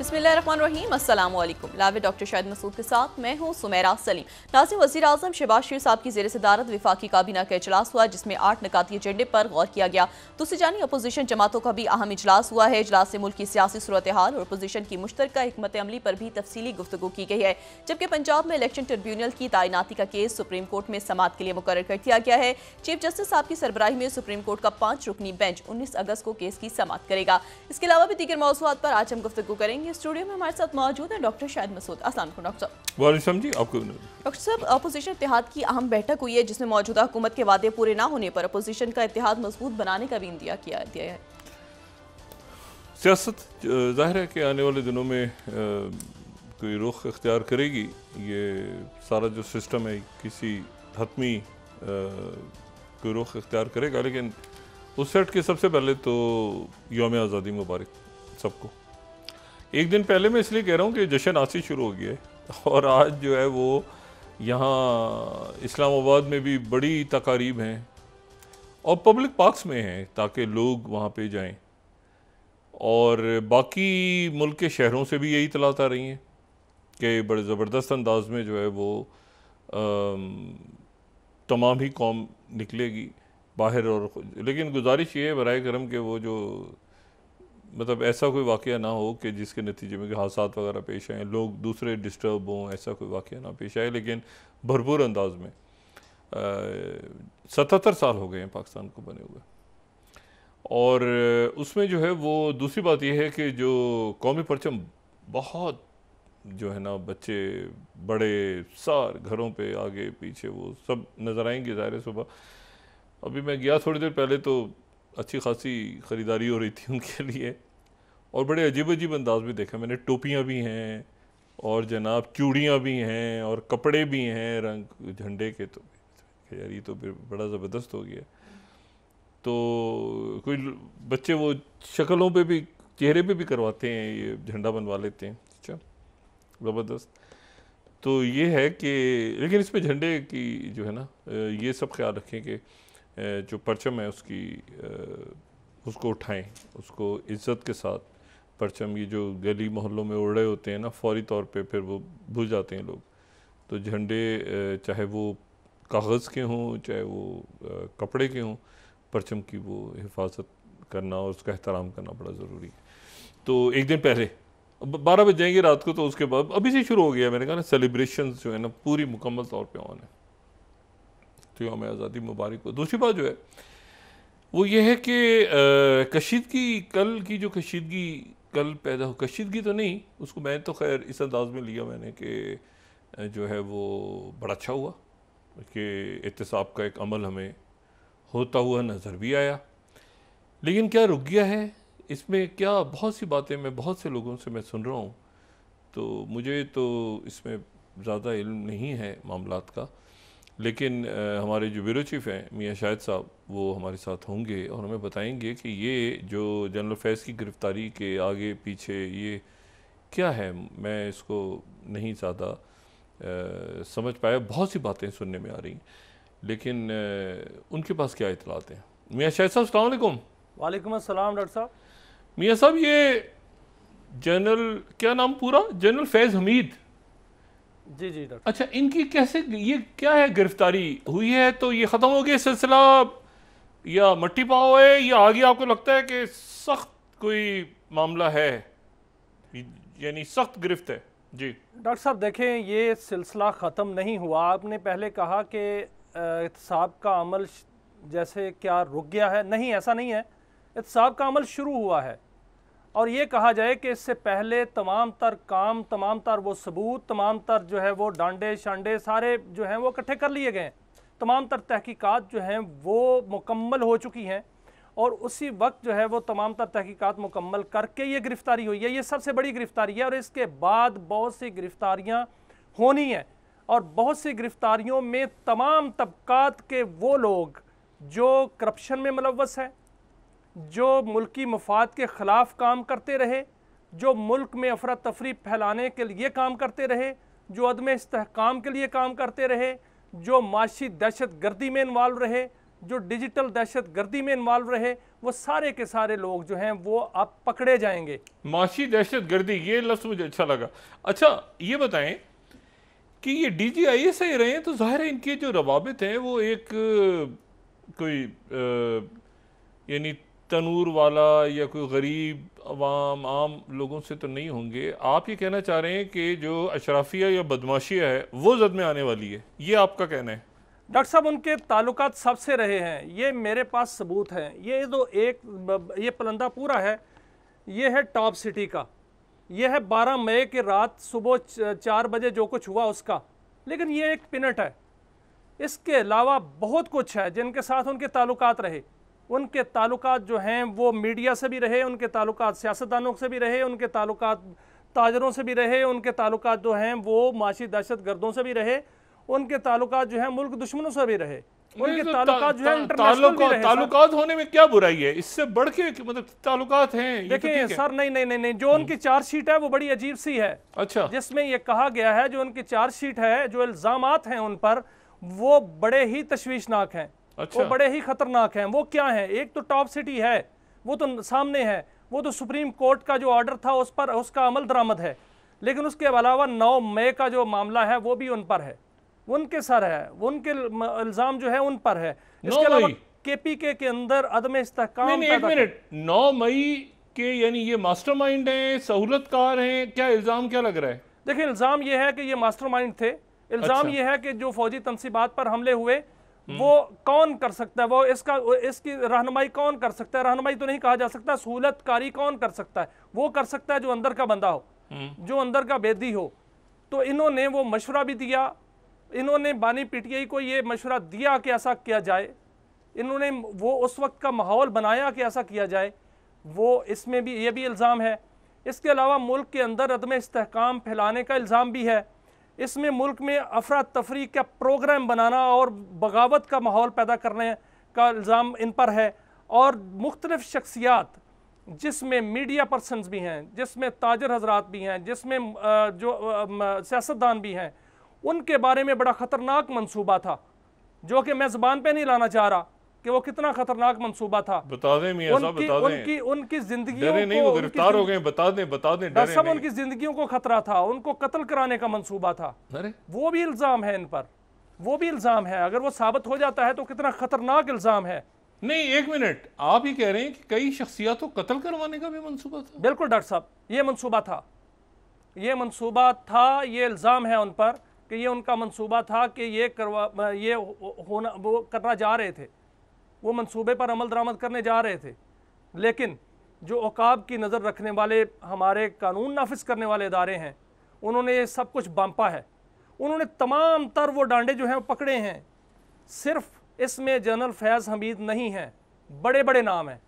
बिस्मिल्लाहिर्रहमानिर्रहीम, अस्सलाम वालेकुम। लाइव डॉक्टर शाहिद मसूद के साथ मैं हूँ सुमेरा सलीम। नाज़रीन, वज़ीर आज़म शहबाज शरीफ साहब की ज़ेर सदारत वफाकी काबीना का इजलास हुआ, जिसमें 8 निकाती एजेंडे पर गौर किया गया। दूसरी जानिब अपोजिशन जमातों का भी अहम इजलास हुआ है। इजलास से मुल्क की सियासी सूरत हाल और अपोजिशन की मुश्तरका हिकमत अमली पर भी तफसीली गुफ्तगू की गई है। जबकि पंजाब में इलेक्शन ट्रिब्यूनल की तैनाती का केस सुप्रीम कोर्ट में समाअत के लिए मुकर्रर कर दिया गया है। चीफ जस्टिस साहब की सरबराही में सुप्रीम कोर्ट का 5 रुकनी बेंच 19 अगस्त को केस की समाअत करेगा। इसके अलावा भी दीगर मौज़ूआत पर आज हम गुफ्तगू करेंगे। स्टूडियो में हमारे साथ मौजूद है डॉक्टर शाहिद मसूद। अस्सलाम वालेकुम डॉक्टर साहब। वालेकुम जी, आपको डॉक्टर साहब, अपोजिशन इत्तेहाद की अहम बैठक हुई है, जिसमें मौजूदा हुकूमत के वादे पूरे ना होने पर अपोजिशन का इत्तेहाद मजबूत बनाने का भी इंदिया किया है। सियासत जाहिर है कि आने वाले दिनों में कोई रुख इख्तियार करेगी। ये सारा जो सिस्टम है किसी हतमी कोई रुख इख्तियार करेगा। लेकिन उस सेट के सबसे पहले तो यौम आज़ादी मुबारक सबको। एक दिन पहले मैं इसलिए कह रहा हूँ कि जश्न आज से शुरू हो गया है और आज जो है वो यहाँ इस्लामाबाद में भी बड़ी तकारीब हैं और पब्लिक पार्क्स में हैं ताकि लोग वहाँ पे जाएं। और बाकी मुल्क के शहरों से भी यही इतलात आ रही हैं कि बड़े ज़बरदस्त अंदाज में जो है वो तमाम ही कौम निकलेगी बाहर। और लेकिन गुजारिश ये है बराए करम कि वो जो मतलब ऐसा कोई वाक़या ना हो कि जिसके नतीजे में हादसात वगैरह पेश आएँ, लोग दूसरे डिस्टर्ब हों, ऐसा कोई वाक़या ना पेश आए। लेकिन भरपूर अंदाज में 77 साल हो गए हैं पाकिस्तान को बने हुए। और उसमें जो है वो दूसरी बात यह है कि जो कौमी परचम बहुत जो है ना बच्चे बड़े सार घरों पे आगे पीछे वो सब नज़र आएंगे। ज़ाहिर है सुबह अभी मैं गया थोड़ी देर पहले तो अच्छी खासी ख़रीदारी हो रही थी उनके लिए और बड़े अजीब अजीब अंदाज में देखा मैंने। टोपियाँ भी हैं और जनाब चूड़ियाँ भी हैं और कपड़े भी हैं रंग झंडे के। तो यार ये तो फिर बड़ा ज़बरदस्त हो गया। तो कोई बच्चे वो शक्लों पे भी चेहरे पे भी करवाते हैं, ये झंडा बनवा लेते हैं। अच्छा, ज़बरदस्त। तो ये है कि लेकिन इसमें झंडे की जो है ना ये सब ख्याल रखें कि जो परचम है उसको उठाएं, उसको इज़्ज़त के साथ। परचम ये जो गली मोहल्लों में उड़ रहे होते हैं ना फौरी तौर पे फिर वो भूल जाते हैं लोग। तो झंडे चाहे वो कागज़ के हों चाहे वो कपड़े के हों, परचम की वो हिफाजत करना और उसका एहतराम करना बड़ा ज़रूरी है। तो एक दिन पहले 12 बज जाएंगे रात को, तो उसके बाद अभी से शुरू हो गया मैंने कहा ना सेलिब्रेशन जो है ना पूरी मुकम्मल तौर पे ऑन है। तो यौम आज़ादी मुबारक हो। दूसरी बात जो है वो ये है कि कशीदगी कल की जो कशीदगी कल पैदा हो, कशीदगी तो नहीं उसको मैं तो खैर इस अंदाज में लिया मैंने कि जो है वो बड़ा अच्छा हुआ कि एहतिसाब का एक अमल हमें होता हुआ नज़र भी आया। लेकिन क्या रुक गया है इसमें, क्या बहुत सी बातें मैं बहुत से लोगों से मैं सुन रहा हूँ। तो मुझे तो इसमें ज़्यादा इल्म नहीं है मामलात का। लेकिन हमारे जो ब्यूरो चीफ़ हैं मियाँ शाहिद साहब वो हमारे साथ होंगे और हमें बताएंगे कि ये जो जनरल फैज़ की गिरफ़्तारी के आगे पीछे ये क्या है। मैं इसको नहीं ज़्यादा समझ पाया, बहुत सी बातें सुनने में आ रही हैं लेकिन उनके पास क्या इतलात हैं। मियाँ शाहिद साहब अस्सलाम वालेकुम। वालेकुम अस्सलाम डॉक्टर साहब। मियाँ साहब ये जनरल क्या नाम पूरा, जनरल फैज़ हमीद। जी जी डॉक्टर। अच्छा, इनकी कैसे ये क्या है गिरफ्तारी हुई है तो ये ख़त्म हो गया सिलसिला या मट्टी पाव है या आगे आपको लगता है कि सख्त कोई मामला है यानी सख्त गिरफ्त है? जी डॉक्टर साहब देखें, ये सिलसिला ख़त्म नहीं हुआ। आपने पहले कहा कि एहतसाब का अमल जैसे क्या रुक गया है, नहीं ऐसा नहीं है। एहतसाब का अमल शुरू हुआ है और ये कहा जाए कि इससे पहले तमाम तर काम, तमाम तर वो सबूत, तमाम तर जो है वो डांडे शांडे सारे जो हैं वो इकट्ठे कर लिए गए। तमाम तर तहकीकात जो हैं वो मुकम्मल हो चुकी हैं और उसी वक्त जो है वो तमाम तर तहकीकात मुकम्मल करके ये गिरफ़्तारी हुई है। ये सबसे बड़ी गिरफ़्तारी है और इसके बाद बहुत सी गिरफ़्तारियाँ होनी हैं और बहुत सी गिरफ़्तारियों में तमाम तबकात के वो लोग जो करप्शन में मुलव्वस हैं, जो मुल्की मफाद के ख़िलाफ़ काम करते रहे, जो मुल्क में अफरा तफरी फैलाने के लिए काम करते रहे, जो अदम इस्तेहकाम के लिए काम करते रहे, जो माशी दहशत गर्दी में इन्वॉल्व रहे, जो डिजिटल दहशत गर्दी में इन्वॉल्व रहे, वो सारे के सारे लोग जो हैं वो अब पकड़े जाएंगे। माशी दहशत गर्दी, ये लफ्ज़ मुझे अच्छा लगा। अच्छा ये बताएं कि ये DGISI रहे हैं तो जाहिर है इनके जो रवाबित हैं वो एक कोई यानी तनूर वाला या कोई गरीब अवाम आम लोगों से तो नहीं होंगे। आप ये कहना चाह रहे हैं कि जो अशराफिया या बदमाशिया है वो जद में आने वाली है, ये आपका कहना है? डॉक्टर साहब उनके ताल्लुकात सबसे रहे हैं, ये मेरे पास सबूत हैं। ये तो ये पलंदा पूरा है, ये है टॉप सिटी का, ये है 12 मई की रात सुबह 4 बजे जो कुछ हुआ उसका, लेकिन ये एक पिनट है। इसके अलावा बहुत कुछ है जिनके साथ उनके ताल्लुकात रहे। उनके ताल्लुकात जो हैं वो मीडिया से भी रहे, उनके ताल्लुकात सियासतदानों से भी रहे, उनके ताल्लुकात ताजरों से भी रहे, उनके ताल्लुकात जो हैं वो माशी दहशत गर्दों से भी रहे, उनके ताल्लुकात जो है मुल्क दुश्मनों से भी रहे, उनके ताल्लुकात जो है इंटरनेशनल भी रहे। ताल्लुकात होने में क्या बुराई है? इससे बढ़ के मतलब ताल्लुकात हैं। देखिए सर, नहीं, जो उनकी चार्जशीट है वो बड़ी अजीब सी है। अच्छा, जिसमें ये कहा गया है, जो उनकी चार्जशीट है, जो इल्जामात हैं उन पर, वो बड़े ही तशवीशनाक हैं। अच्छा। वो बड़े ही खतरनाक हैं। वो क्या है? एक तो टॉप सिटी है, वो तो सामने है, वो तो सुप्रीम कोर्ट का जो ऑर्डर था उस पर उसका अमल दरामद है, लेकिन उसके अलावा 9 मई का जो मामला है वो भी उन पर है, उनके सर है, उनके इल्जाम जो है उन पर है। इसके अलावा KPK के अंदर अदम इस्तेहकाम। एक मिनट, 9 मई के यानी ये मास्टरमाइंड हैं, सहूलतकार हैं, क्या इल्जाम क्या लग रहा है? देखिए इल्जाम ये है कि ये मास्टरमाइंड थे। इल्जाम ये है कि जो फौजी तनसीबात पर हमले हुए वो कौन कर सकता है, वो इसकी रहनुमाई कौन कर सकता है? रहनुमाई तो नहीं कहा जा सकता, सहूलतकारी कौन कर सकता है? वो कर सकता है जो अंदर का बंदा हो, जो अंदर का बेदी हो। तो इन्होंने वो मशवरा भी दिया, इन्होंने बानी PTI को ये मशवरा दिया कि ऐसा किया जाए, इन्होंने वो उस वक्त का माहौल बनाया कि ऐसा किया जाए, वो इसमें भी ये भी इल्ज़ाम है। इसके अलावा मुल्क के अंदर अदम इस्तेहकाम फैलाने का इल्ज़ाम भी है। इसमें मुल्क में अफरा तफरी का प्रोग्राम बनाना और बगावत का माहौल पैदा करने का इल्ज़ाम इन पर है। और मुख्तलिफ शख्सियात जिसमें मीडिया पर्सनस भी हैं, जिसमें ताजर हजरात भी हैं, जिसमें जो सियासतदान भी हैं, उनके बारे में बड़ा ख़तरनाक मंसूबा था, जो कि मैं ज़बान पे नहीं लाना चाह रहा कि वो कितना खतरनाक मंसूबा था। बता दें मियां साहब, बता दें। उनकी जिंदगियों को, नहीं, वो गिरफ्तार हो गए, बता दें डॉक्टर साहब, उनकी जिंदगियों को खतरा था, उनको कत्ल कराने का मंसूबा था। अरे वो भी इल्जाम है इन पर, वो भी इल्जाम है। अगर वो साबित हो जाता है तो कितना खतरनाक इल्जाम है। नहीं, एक मिनट, आप ही कह रहे हैं कि कई शख्सियातों को कत्ल करवाने का भी मंसूबा था? बिल्कुल डॉक्टर साहब, ये मंसूबा था, ये मंसूबा था, ये इल्जाम है उन पर कि ये उनका मंसूबा था कि ये होना, वो करना जा रहे थे, वो मंसूबे पर अमल दरामद करने जा रहे थे। लेकिन जो औकाब की नज़र रखने वाले हमारे कानून नाफिज करने वाले इदारे हैं, उन्होंने ये सब कुछ बांपा है। उन्होंने तमाम तर वो डांडे जो हैं वो पकड़े हैं। सिर्फ इसमें जनरल फैज़ हमीद नहीं हैं, बड़े बड़े नाम हैं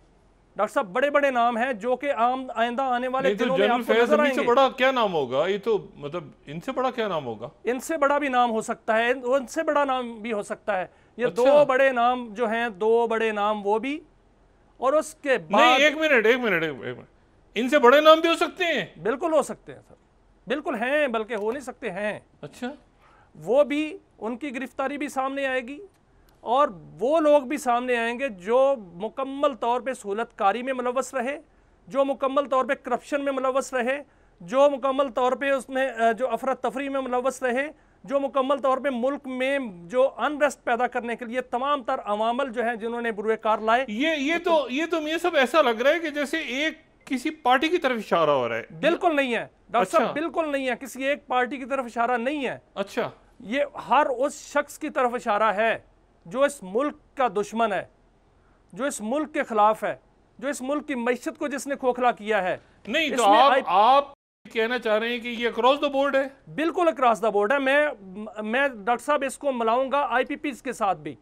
डॉक्टर साहब, बड़े बड़े नाम हैं जो कि आइंदा आने वाले दिनों में आपको नजर आएंगे। से बड़ा क्या नाम होगा? ये तो मतलब इनसे बड़ा क्या नाम होगा? इनसे बड़ा भी नाम हो सकता है, उनसे बड़ा नाम भी हो सकता है। ये दो बड़े नाम जो हैं, दो बड़े नाम वो भी, और उसके बाद नहीं, एक मिनट, इनसे बड़े नाम भी हो सकते हैं? बिल्कुल हो सकते हैं सर, बिल्कुल हैं, बल्कि हो नहीं सकते हैं। अच्छा, वो भी, उनकी गिरफ्तारी भी सामने आएगी और वो लोग भी सामने आएंगे जो मुकम्मल तौर पे सहूलतकारी में मुलव्वस रहे, जो मुकम्मल तौर पे करप्शन में मुलव्वस रहे, जो मुकम्मल तौर पे उसमें जो अफरा तफरी में मुलव्वस रहे, जो मुकम्मल तौर पे मुल्क में जो अनरेस्ट पैदा करने के लिए तमाम तर अवामल जो हैं जिन्होंने बुरुएकार लाए। ये तो मुझे सब ऐसा लग रहा है कि जैसे एक किसी पार्टी की तरफ इशारा हो रहा है। बिल्कुल नहीं है डॉक्टर साहब, अच्छा। बिल्कुल नहीं है, किसी एक पार्टी की तरफ इशारा नहीं है। अच्छा, ये हर उस शख्स की तरफ इशारा है जो इस मुल्क का दुश्मन है, जो इस मुल्क के खिलाफ है, जो इस मुल्क की मैशत को जिसने खोखला किया है। नहीं तो आप कहना चाह रहे हैं कि ये अक्रॉस द बोर्ड है? बिल्कुल अक्रॉस द बोर्ड है। मैं डॉक्टर साहब इसको मिलाऊंगा IPPs के साथ भी,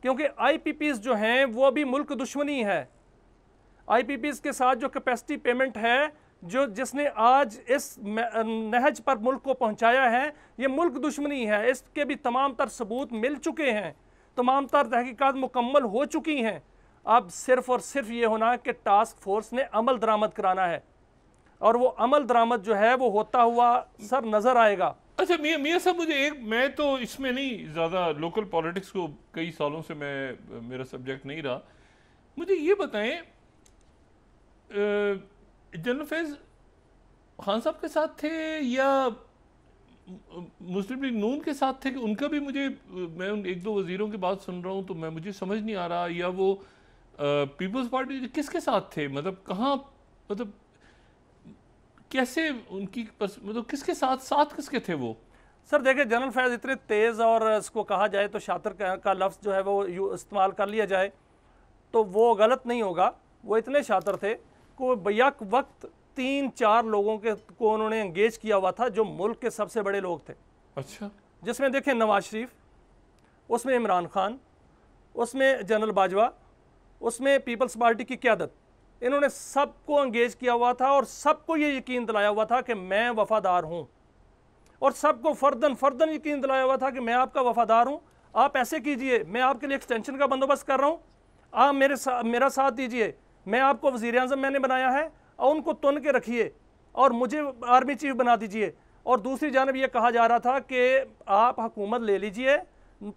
क्योंकि IPPs जो हैं वो भी मुल्क दुश्मनी है। IPPs के साथ जो कैपेसिटी पेमेंट है, जो जिसने आज इस नहज पर मुल्क को पहुंचाया है, ये मुल्क दुश्मनी है। इसके भी तमाम तर सबूत मिल चुके हैं, तमाम तर तहकीकात मुकम्मल हो चुकी हैं। अब सिर्फ और सिर्फ ये होना है कि टास्क फोर्स ने अमल दरामद कराना है, और वो अमल दरामद जो है वो होता हुआ सर नजर आएगा। अच्छा मियां साहब, मैं तो इसमें नहीं ज़्यादा, लोकल पॉलिटिक्स को कई सालों से मेरा सब्जेक्ट नहीं रहा, मुझे ये बताएं, जनरल फैज खान साहब के साथ थे या मुस्लिम लीग नून के साथ थे? कि उनका भी मैं उन एक दो वजीरों की बात सुन रहा हूँ तो मुझे समझ नहीं आ रहा, या वो पीपल्स पार्टी किसके साथ थे? मतलब कहाँ, मतलब कैसे उनकी मतलब किसके साथ किसके थे वो? सर देखिए, जनरल फैज इतने तेज़ और इसको कहा जाए तो शातिर का लफ्ज़ जो है वो इस्तेमाल कर लिया जाए तो वो गलत नहीं होगा। वो इतने शातिर थे कि बैक वक्त 3-4 लोगों को उन्होंने एंगेज किया हुआ था जो मुल्क के सबसे बड़े लोग थे। अच्छा। जिसमें देखें नवाज शरीफ, उसमें इमरान खान, उसमें जनरल बाजवा, उसमें पीपल्स पार्टी की क़यादत, इन्होंने सबको एंगेज किया हुआ था और सबको ये यकीन दिलाया हुआ था कि मैं वफादार हूँ, और सबको फर्दन यकीन दिलाया हुआ था कि मैं आपका वफादार हूँ, आप ऐसे कीजिए, मैं आपके लिए एक्सटेंशन का बंदोबस्त कर रहा हूँ, आप मेरा साथ दीजिए, मैं आपको वज़ीर आज़म मैंने बनाया है और उनको तुन के रखिए और मुझे आर्मी चीफ बना दीजिए। और दूसरी जानब ये कहा जा रहा था कि आप हुकूमत ले लीजिए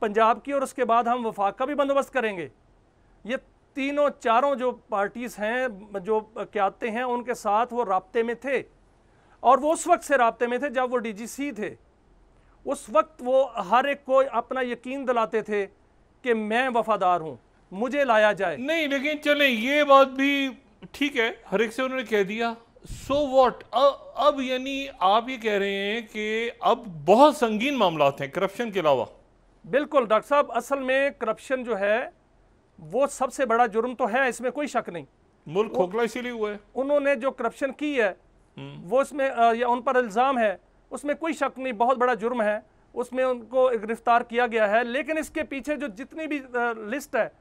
पंजाब की और उसके बाद हम वफाक का भी बंदोबस्त करेंगे। ये तीनों चारों जो पार्टीज़ हैं, जो क़यादतें हैं, उनके साथ वो राब्ते में थे और वो उस वक्त से राब्ते में थे जब वो DGC थे। उस वक्त वो हर एक को अपना यकीन दिलाते थे कि मैं वफादार हूँ, मुझे लाया जाए। नहीं, लेकिन चलें, ये बात भी ठीक है, हर एक से उन्होंने कह दिया, सो व्हाट? अब यानी आप ये कह रहे हैं कि अब बहुत संगीन मामलात हैं करप्शन के अलावा? बिल्कुल डॉक्टर साहब, असल में करप्शन जो है वो सबसे बड़ा जुर्म तो है, इसमें कोई शक नहीं। मुल्क खोखला इसीलिए हुआ है। उन्होंने जो करप्शन की है वो उसमें या उन पर इल्ज़ाम है, उसमें कोई शक नहीं, बहुत बड़ा जुर्म है, उसमें उनको गिरफ्तार किया गया है। लेकिन इसके पीछे जो जितनी भी लिस्ट है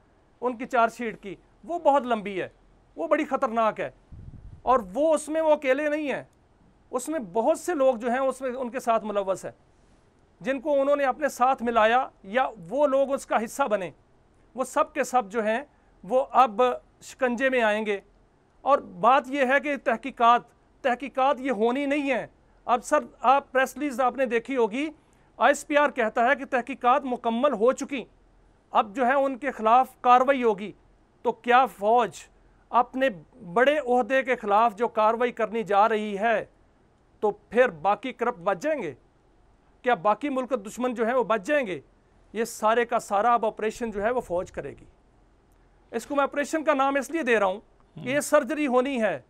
उनकी चार्जशीट की, वो बहुत लंबी है, वो बड़ी ख़तरनाक है, और वो उसमें वो अकेले नहीं हैं, उसमें बहुत से लोग जो हैं उसमें उनके साथ मुलव्वस है, जिनको उन्होंने अपने साथ मिलाया या वो लोग उसका हिस्सा बने। वो सब के सब जो हैं वो अब शिकंजे में आएंगे। और बात यह है कि तहकीकात ये होनी नहीं है। अब सर, आप प्रेस रिलीज आपने देखी होगी, ISPR कहता है कि तहकीकात मुकम्मल हो चुकी, अब जो है उनके खिलाफ कार्रवाई होगी। तो क्या फ़ौज अपने बड़े ओहदे के खिलाफ जो कार्रवाई करनी जा रही है तो फिर बाकी करप्ट बच जाएंगे? क्या बाकी मुल्क दुश्मन जो है वो बच जाएंगे? ये सारे का सारा अब ऑपरेशन जो है वो फ़ौज करेगी। इसको मैं ऑपरेशन का नाम इसलिए दे रहा हूँ कि ये सर्जरी होनी है,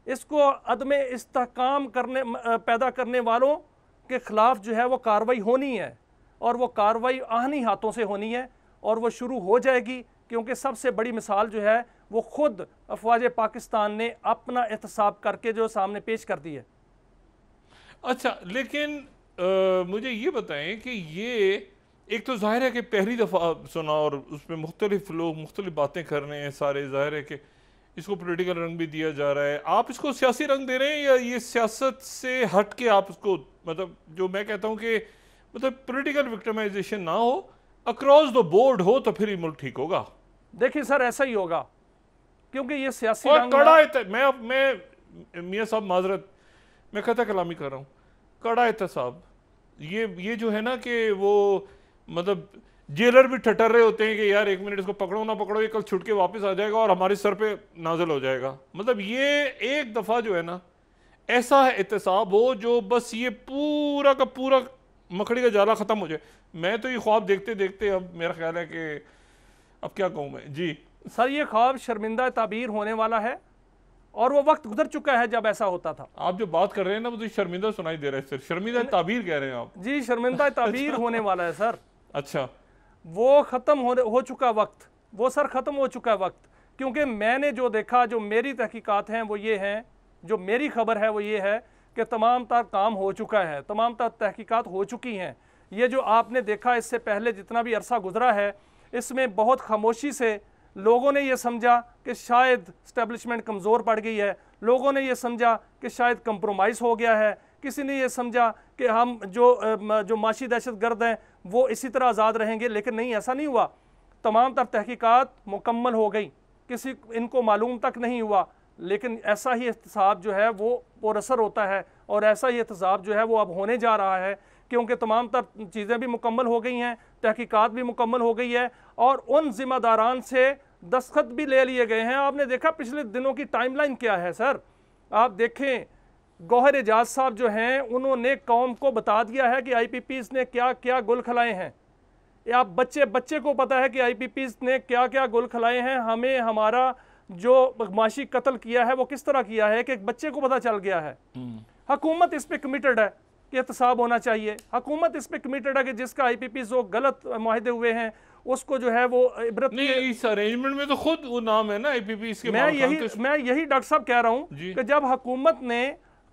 इसको अदम इस्तेहकाम पैदा करने वालों के खिलाफ जो है वो कार्रवाई होनी है, और वो कार्रवाई आहनी हाथों से होनी है, और वो शुरू हो जाएगी, क्योंकि सबसे बड़ी मिसाल जो है वो खुद अफवाज पाकिस्तान ने अपना एहतसाब करके जो सामने पेश कर दी है। अच्छा, लेकिन मुझे ये बताएं कि ये एक तो जाहिर है कि पहली दफ़ा सुना और उसमें मुख्तलिफ लोग मुख्तलिफ बातें कर रहे हैं सारे, जाहिर है कि इसको पॉलिटिकल रंग भी दिया जा रहा है। आप इसको सियासी रंग दे रहे हैं या ये सियासत से हट के आप इसको, मतलब जो मैं कहता हूँ कि मतलब पॉलिटिकल विक्टिमाइजेशन ना हो, अक्रॉस द बोर्ड हो, तो फिर ये मुल्क ठीक होगा? देखिए सर, ऐसा ही होगा, क्योंकि ये सियासी रंग कड़ा मैं मियाँ साहब माजरत, मैं कहता कलामी कर रहा हूँ, कड़ा एहतसाब ये जो है ना कि वो मतलब जेलर भी ठटर रहे होते हैं कि यार 1 मिनट इसको पकड़ो ना पकड़ो, ये कल छुट के वापस आ जाएगा और हमारे सर पे नाजल हो जाएगा। मतलब ये एक दफ़ा जो है ना ऐसा एहतसाब हो जो बस ये पूरा का पूरा मकड़ी का जाला ख़त्म हो जाए। मैं तो ये ख्वाब देखते देखते अब मेरा ख्याल है कि अब क्या कहूँ मैं जी। सर, ये ख्वाब शर्मिंदा ताबीर होने वाला है और वो वक्त गुजर चुका है जब ऐसा होता था। आप जो बात कर रहे हैं ना मुझे शर्मिंदा सुनाई दे रहा है, सिर्फ शर्मिंदा ताबीर कह रहे हैं आप? जी, शर्मिंदा ताबीर होने वाला है सर। अच्छा, वो ख़त्म हो चुका वक्त, वो सर ख़त्म हो चुका वक्त, क्योंकि मैंने जो देखा, जो मेरी तहकीकात हैं वो ये हैं, जो मेरी खबर है वो ये है कि तमाम तर काम हो चुका है, तमाम तर तहकीकात हो चुकी हैं। ये जो आपने देखा इससे पहले जितना भी अरसा गुजरा है, इसमें बहुत खामोशी से लोगों ने ये समझा कि शायद इस्टेब्लिशमेंट कमज़ोर पड़ गई है, लोगों ने ये समझा कि शायद कंप्रोमाइज़ हो गया है, किसी ने ये समझा कि हम जो माशी दहशत गर्द हैं वो इसी तरह आज़ाद रहेंगे। लेकिन नहीं, ऐसा नहीं हुआ। तमाम तर तहकीकात मुकम्मल हो गई, किसी इनको मालूम तक नहीं हुआ, लेकिन ऐसा ही एहतसाब जो है वो पुरअसर होता है, और ऐसा ही एहतसाब जो है वो अब होने जा रहा है, क्योंकि तमाम तर चीज़ें भी मुकम्मल हो गई हैं, तहकीकात भी मुकम्मल हो गई है, और उन ज़िम्मेदारान से दस्तखत भी ले लिए गए हैं। आपने देखा पिछले दिनों की टाइमलाइन क्या है सर, आप देखें गौहर एजाज साहब जो हैं उन्होंने कौम को बता दिया है कि आईपीपीज़ ने क्या क्या गुल खिलाए हैं। या बच्चे को पता है कि आईपीपीज़ ने क्या क्या गुल खिलाए हैं। हमें हमारा जो माशी कत्ल किया है वो किस तरह किया है कि एक बच्चे को पता चल गया है। हुकूमत इस पे कमिटेड है कि एहतसाब होना चाहिए। हुकूमत इस पे कमिटेड है कि जिसका आईपीपी जो गलत माहिदे हुए हैं उसको जो है वो इबरत नहीं, इस अरेंजमेंट में तो खुद वो नाम है ना आईपीपी इसके। मैं यही डॉक्टर साहब कह रहा हूँ कि जब हुकूमत ने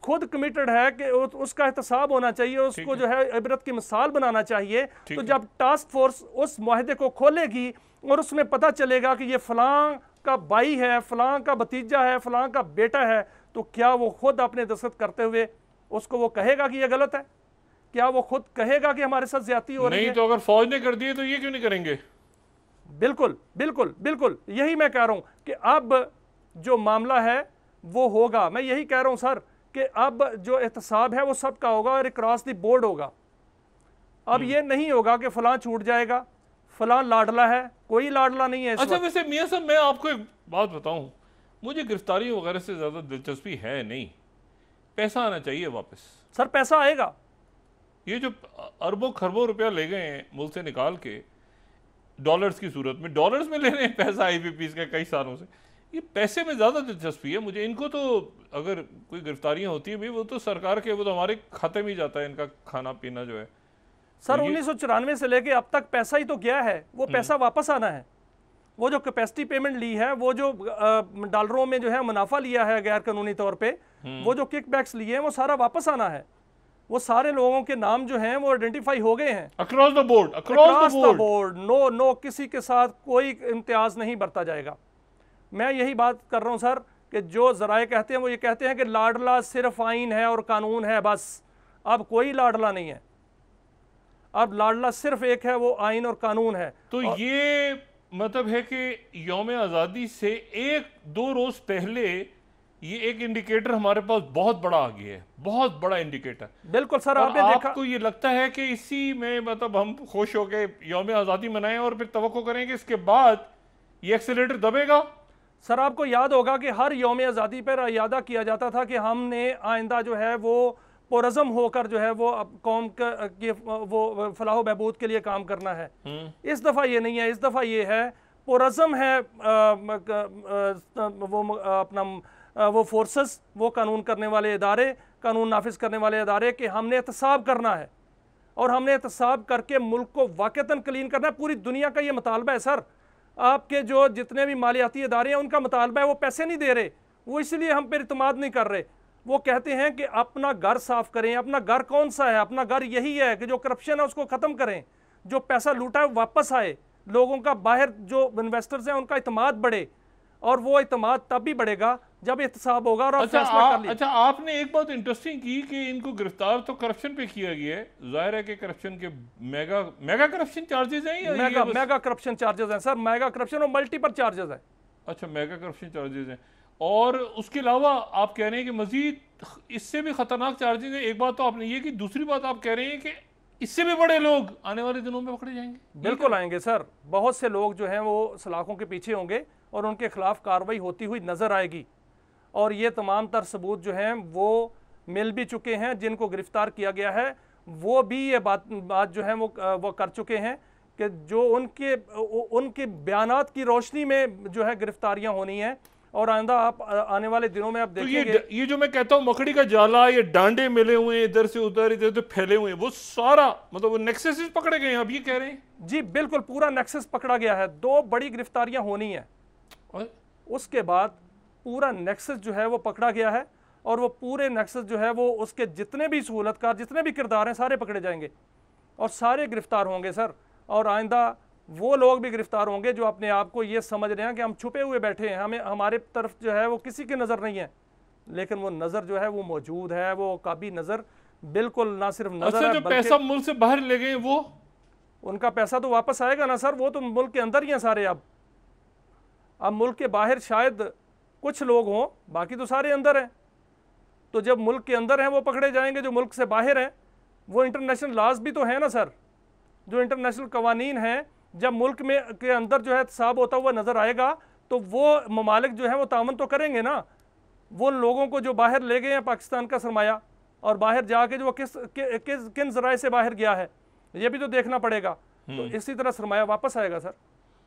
खुद कमिटेड है कि उसका एहतसाब होना चाहिए, उसको जो है इबरत की मिसाल बनाना चाहिए, तो जब टास्क फोर्स उस माहिदे को खोलेगी और उसमें पता चलेगा कि ये फलां का भाई है, फलां का भतीजा है, फलां का बेटा है, तो क्या वो खुद अपने दस्तखत करते हुए उसको वो कहेगा कि ये गलत है? क्या वो खुद कहेगा कि हमारे साथ ज्यादती हो रही है? नहीं तो अगर फौज ने कर दिए तो ये क्यों नहीं करेंगे? बिल्कुल बिल्कुल बिल्कुल, यही मैं कह रहा हूं कि अब जो मामला है वो होगा। मैं यही कह रहा हूं सर कि अब जो एहतसाब है वो सबका होगा और क्रॉस द बोर्ड होगा। अब ये नहीं होगा कि फलां छूट जाएगा, फलां लाडला है, कोई लाडला नहीं है। अच्छा वैसे मियां साहब मैं आपको एक बात बताऊं, मुझे गिरफ्तारी वगैरह से ज्यादा दिलचस्पी है नहीं, पैसा आना चाहिए वापस। सर पैसा आएगा। ये जो अरबों खरबों रुपया ले गए हैं मुल्क से निकाल के डॉलर्स की सूरत में, डॉलर्स में ले रहे हैं पैसा आईपीपीज़ का कई सालों से, ये पैसे में ज़्यादा दिलचस्पी है मुझे। इनको तो अगर कोई गिरफ्तारियां होती है भी वो तो सरकार के, वो तो हमारे खाते में ही जाता है इनका खाना पीना जो है। सर 1994 से लेके अब तक पैसा ही तो गया है, वो पैसा वापस आना है। वो जो कैपेसिटी पेमेंट ली है, वो जो डॉलरों में जो है मुनाफा लिया है गैर कानूनी तौर पे, वो जो किकबैक्स लिए हैं वो सारा वापस आना है। वो सारे लोगों के नाम जो हैं वो आइडेंटिफाई हो गए हैं across the board, across the board. No किसी के साथ कोई इम्तियाज नहीं बरता जाएगा। मैं यही बात कर रहा हूं सर कि जो जराए कहते हैं वो ये कहते हैं कि लाडला सिर्फ आइन है और कानून है, बस। अब कोई लाडला नहीं है, अब लाडला सिर्फ एक है, वो आइन और कानून है। तो ये मतलब है कि यौम आज़ादी से 1-2 रोज पहले ये एक इंडिकेटर हमारे पास बहुत बड़ा आ गया है, बहुत बड़ा इंडिकेटर। बिल्कुल सर, आपने देखा। आपको ये लगता है कि इसी में मतलब हम खुश हो के यौम आज़ादी मनाएं और फिर तवक्को करें कि इसके बाद ये एक्सेलेरेटर दबेगा? सर आपको याद होगा कि हर यौम आज़ादी पर यादा किया जाता था कि हमने आइंदा जो है वो पुरज़म होकर जो है वो कौम के वो फलाह बहबूद के लिए काम करना है। इस दफ़ा ये नहीं है, इस दफ़ा ये है पुरज़म है वो अपना वो फोर्सेस, वो कानून करने वाले इदारे, कानून नाफिज करने वाले इदारे कि हमने एहतसाब करना है और हमने एहतसाब करके मुल्क को वाक़तन क्लीन करना है। पूरी दुनिया का ये मुतालबा है सर। आपके जो जितने भी मालियाती इदारे हैं उनका मुतालबा है, वो पैसे नहीं दे रहे, वो इसलिए हम पर इत्मीनाद नहीं कर रहे। वो कहते हैं कि अपना घर साफ करें। अपना घर कौन सा है? अपना घर यही है कि जो करप्शन है उसको ख़त्म करें, जो पैसा लूटा है वापस आए, लोगों का बाहर जो इन्वेस्टर्स हैं उनका इत्मीनाद बढ़े, और वो इत्मीनाद तब भी बढ़ेगा जब एहतसाब होगा और फैसला कर लिया। अच्छा आपने एक बात इंटरेस्टिंग की कि इनको गिरफ्तार तो करप्शन पे किया गया है, जाहिर है कि करप्शन के मेगा करप्शन चार्जेस हैं या मेगा करप्शन चार्जेस हैं सर, मेगा करप्शन और मल्टीपल चार्जेस हैं। अच्छा मेगा करप्शन चार्जेस हैं, और उसके अलावा आप कह रहे हैं कि मजीद इससे भी खतरनाक चार्जेस हैं। एक बात तो आपने ये की, दूसरी बात आप कह रहे हैं कि इससे भी बड़े लोग आने वाले दिनों में पकड़े जाएंगे। बिल्कुल आएंगे सर, बहुत से लोग जो हैं वो सलाखों के पीछे होंगे और उनके खिलाफ कार्रवाई होती हुई नजर आएगी, और ये तमाम तर सबूत जो हैं वो मिल भी चुके हैं। जिनको गिरफ्तार किया गया है वो भी ये बात जो है वो कर चुके हैं कि जो उनके बयानात की रोशनी में जो है गिरफ्तारियां होनी हैं। और आइंदा आप आने वाले दिनों में आप देखेंगे तो ये जो मैं कहता हूँ मकड़ी का जाला, ये डांडे मिले हुए हैं इधर से उधर, इधर उधर फैले हुए हैं, वो सारा मतलब वो नेक्सस पकड़े गए हैं, आप ये कह रहे हैं? जी बिल्कुल, पूरा नेक्सस पकड़ा गया है। 2 बड़ी गिरफ्तारियां होनी है, उसके बाद पूरा नेक्सस जो है वो पकड़ा गया है, और वो पूरे नेक्सस जो है वो उसके जितने भी सहूलतकार, जितने भी किरदार हैं, सारे पकड़े जाएंगे और सारे गिरफ्तार होंगे सर। और आइंदा वो लोग भी गिरफ्तार होंगे जो अपने आप को ये समझ रहे हैं कि हम छुपे हुए बैठे हैं, हमें हमारे तरफ जो है वो किसी की नज़र नहीं है, लेकिन वो नज़र जो है वो मौजूद है, वो काबी नज़र बिल्कुल ना सिर्फ नज़र है, जो पैसा मुल्क से बाहर ले गए वो उनका पैसा तो वापस आएगा ना सर, वो तो मुल्क के अंदर ही हैं सारे। अब मुल्क के बाहर शायद कुछ लोग हों, बाकी तो सारे अंदर हैं। तो जब मुल्क के अंदर हैं वो पकड़े जाएंगे, जो मुल्क से बाहर हैं वो इंटरनेशनल लॉज भी तो है ना सर, जो इंटरनेशनल कवानीन हैं, जब मुल्क में के अंदर जो है एहतसाब होता हुआ नजर आएगा तो वो ममालिक जो है वो तावन तो करेंगे ना, वो लोगों को जो बाहर ले गए हैं पाकिस्तान का सरमाया, और बाहर जाके जो वो किन ज़राए से बाहर गया है ये भी तो देखना पड़ेगा। तो इसी तरह सरमाया वापस आएगा सर,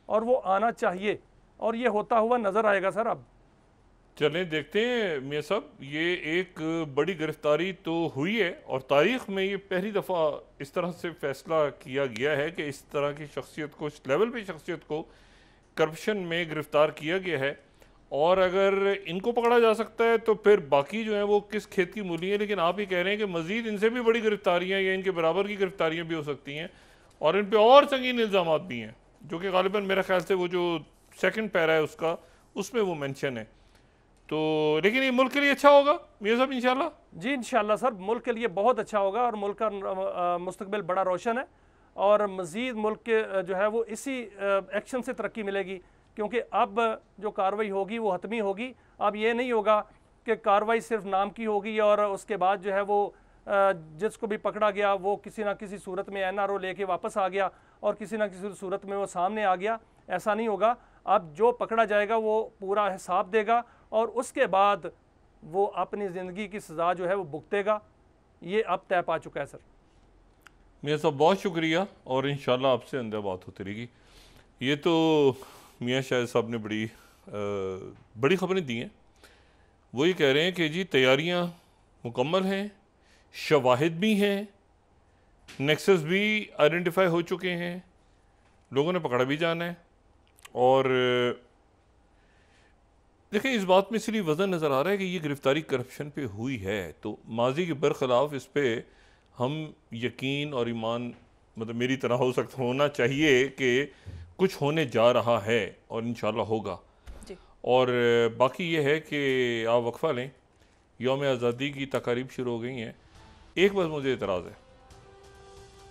और वो आना चाहिए, और ये होता हुआ नज़र आएगा सर। अब चलें देखते हैं मियां साहब, ये एक बड़ी गिरफ्तारी तो हुई है और तारीख में ये पहली दफ़ा इस तरह से फैसला किया गया है कि इस तरह की शख्सियत को, इस लेवल पे शख्सियत को करप्शन में गिरफ्तार किया गया है। और अगर इनको पकड़ा जा सकता है तो फिर बाकी जो हैं वो किस खेत की मूली है। लेकिन आप ही कह रहे हैं कि मज़ीद इनसे भी बड़ी गिरफ्तारियाँ या इनके बराबर की गिरफ्तारियाँ भी हो सकती हैं, और इन पर और संगीन इल्ज़ाम भी हैं, जो कि गालिबन मेरा ख्याल से वो जो सेकंड पैरा है उसका, उसमें वो मेंशन है। तो लेकिन ये मुल्क के लिए अच्छा होगा मियां साहब इंशाल्लाह। जी इंशाल्लाह सर, मुल्क के लिए बहुत अच्छा होगा, और मुल्क का मुस्तकबिल बड़ा रोशन है, और मज़ीद मुल्क के जो है वो इसी एक्शन से तरक्की मिलेगी, क्योंकि अब जो कार्रवाई होगी वो हतमी होगी। अब ये नहीं होगा कि कार्रवाई सिर्फ नाम की होगी और उसके बाद जो है वो जिसको भी पकड़ा गया वो किसी ना किसी सूरत में NRO लेके वापस आ गया और किसी ना किसी सूरत में वो सामने आ गया। ऐसा नहीं होगा। अब जो पकड़ा जाएगा वो पूरा हिसाब देगा, और उसके बाद वो अपनी ज़िंदगी की सज़ा जो है वो भुगतेगा। ये अब तय पा चुका है सर। मियां साहब बहुत शुक्रिया, और इंशाल्लाह आपसे अंदर बात होती रहेगी। ये तो मियां शाहिद साहब ने बड़ी ख़बरें दी हैं। वो ये कह रहे हैं कि जी तैयारियां मुकम्मल हैं, शवाहिद भी हैं, नेक्सस भी आइडेंटिफाई हो चुके हैं, लोगों ने पकड़ा भी जाना है। और देखें, इस बात में इसलिए वज़न नज़र आ रहा है कि ये गिरफ्तारी करप्शन पे हुई है, तो माजी के बरखिलाफ़ इस पे हम यकीन और ईमान, मतलब मेरी तरह हो सकता होना चाहिए कि कुछ होने जा रहा है और इंशाल्लाह होगा जी। और बाकी ये है कि आप वक्फ़ा लें, यौम आज़ादी की तकारीब शुरू हो गई हैं। एक बस मुझे एतराज़ है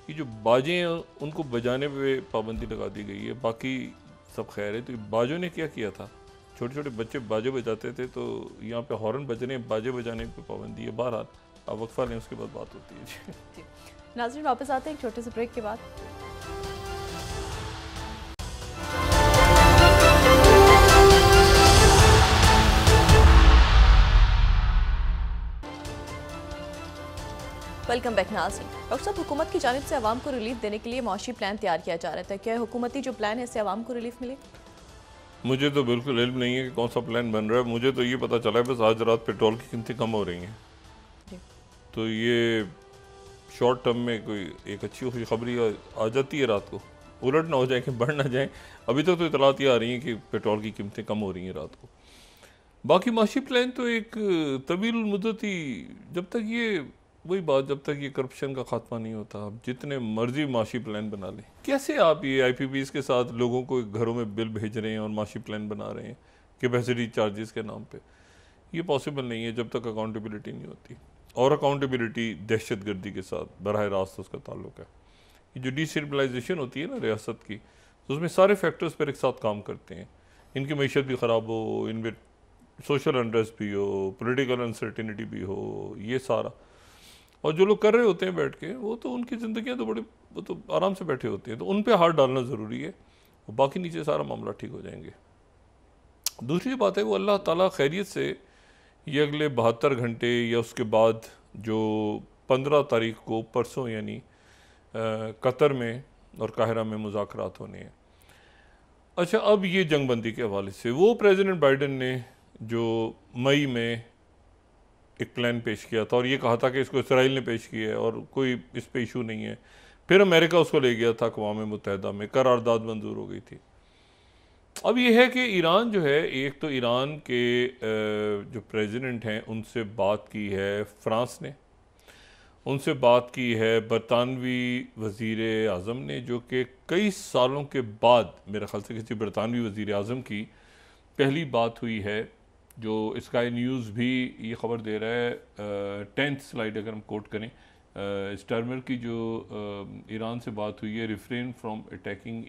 कि जो बाजें हैं उनको बजाने पे पाबंदी लगा दी गई है, बाकी सब खैर है। तो बाजों ने क्या किया था, छोटे छोटे बच्चे बाजे बजाते थे, तो यहाँ पे हॉर्न बजने, बाजे बजाने पे पाबंदी है। बहरहाल आप वक्फा लें, उसके बाद बात होती है। जी नाज़रीन, वापस आते हैं एक छोटे से ब्रेक के बाद। वेलकम बैक नाज़रीन। डॉक्टर साहब, हुकूमत की जानिब से आवाम को रिलीफ देने के लिए मुआशी प्लान तैयार किया जा रहा था, क्या हुकूमती जो प्लान है इससे आवाम को रिलीफ मिले? मुझे तो बिल्कुल इल्म नहीं है कि कौन सा प्लान बन रहा है। मुझे तो ये पता चला है बस आज रात पेट्रोल की कीमतें कम हो रही हैं, तो ये शॉर्ट टर्म में कोई एक अच्छी खुशखबरी आ जाती है रात को, उलट ना हो जाए कि बढ़ ना जाए। अभी तक तो इतलात ये आ रही हैं कि पेट्रोल की कीमतें कम हो रही हैं रात को। बाकी माशी प्लान तो एक तवील मुद्दत ही, जब तक ये वही बात, जब तक ये करप्शन का खात्मा नहीं होता, आप जितने मर्जी माशी प्लान बना लें। कैसे आप ये IPPs के साथ लोगों को घरों में बिल भेज रहे हैं और माशी प्लान बना रहे हैं कैपेसिटी चार्जेस के नाम पे? ये पॉसिबल नहीं है जब तक अकाउंटेबिलिटी नहीं होती, और अकाउंटेबिलिटी दहशत गर्दी के साथ बराह रास्त उसका ताल्लुक है। ये जो डिस्टेबलाइजेशन होती है ना रियासत की, तो उसमें सारे फैक्टर्स पर एक साथ काम करते हैं। इनकी मीशत भी ख़राब हो, इनमें सोशल अनरेस्ट भी हो, पोलिटिकल अनसर्टिनिटी भी हो, ये सारा। और जो लोग कर रहे होते हैं बैठ के, वो तो उनकी ज़िंदगियाँ तो बड़ी, वो तो आराम से बैठे होते हैं, तो उन पे हाथ डालना ज़रूरी है, और बाकी नीचे सारा मामला ठीक हो जाएंगे। दूसरी बात है वो अल्लाह ताला खैरियत से ये अगले 72 घंटे या उसके बाद जो 15 तारीख को परसों यानी कतर में और काहिरा में मुज़ाकरात होने हैं। अच्छा, अब ये जंगबंदी के हवाले से वो प्रेसिडेंट बाइडन ने जो मई में एक प्लान पेश किया था और ये कहा था कि इसको इसराइल ने पेश किया है और कोई इस पे इशू नहीं है, फिर अमेरिका उसको ले गया था अक़वाम मुत्तहिदा में, करारदाद मंजूर हो गई थी। अब ये है कि ईरान जो है, एक तो ईरान के जो प्रेसिडेंट हैं उनसे बात की है फ्रांस ने, उनसे बात की है बरतानवी वज़ीर आज़म ने, जो कि कई सालों के बाद मेरे ख्याल से किसी बरतानवी वज़ीर आज़म की पहली बात हुई है। जो स्काई न्यूज़ भी ये ख़बर दे रहा है, 10th स्लाइड अगर हम कोट करें, स्टर्मर की जो ईरान से बात हुई है, refrain from attacking